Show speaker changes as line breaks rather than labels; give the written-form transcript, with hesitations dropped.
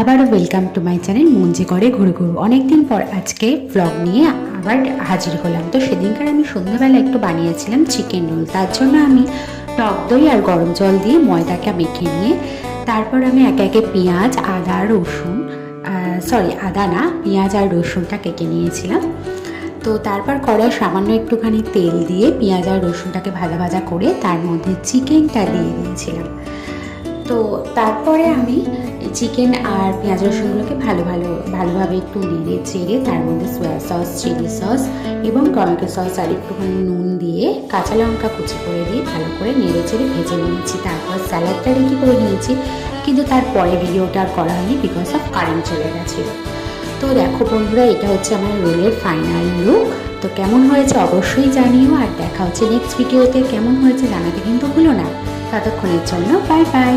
আবারও welcome to my channel মন যে করে ঘুরে ঘুরু। অনেকদিন পর আজকে ব্লগ নিয়ে আবার হাজির হলাম। তো সেদিনকার আমি সন্ধ্যাবেলা একটু বানিয়েছিলাম চিকেন রোল। তার জন্য আমি টক দই আর গরম জল দিয়ে ময়দাটা মেখে নিয়ে তারপর আমি একে একে পেঁয়াজ আদা রসুন আদা না পেঁয়াজ আর রসুনটা কেটে নিয়েছিলাম। তো তারপর কড়াই সামান্য একটুখানি তেল দিয়ে পেঁয়াজ আর রসুনটাকে ভাজা ভাজা করে তার মধ্যে চিকেনটা দিয়ে দিয়েছিলাম। তো তারপরে আমি চিকেন আর পেঁয়াজ রসুনগুলোকে ভালোভাবে একটু নেড়ে চেড়ে তার মধ্যে সয়া সস চিলি সস এবং টমেটো সস আর একটুখানি নুন দিয়ে কাঁচা লঙ্কা কুচি করে দিয়ে ভালো করে নেড়ে চেড়ে ভেজে নিয়েছি। তারপর স্যালাডটা রেডি করে নিয়েছি, কিন্তু তারপরে ভিডিওটা আর করা হয়নি বিকজ অফ কারেন্ট চলে গেছিলো। তো দেখো বন্ধুরা, এটা হচ্ছে আমার রোলের ফাইনাল লুক। তো কেমন হয়েছে অবশ্যই জানিও, আর দেখা হচ্ছে নেক্সট ভিডিওতে। কেমন হয়েছে জানাতে কিন্তু ভুলো না। ততক্ষণের জন্য বাই বাই।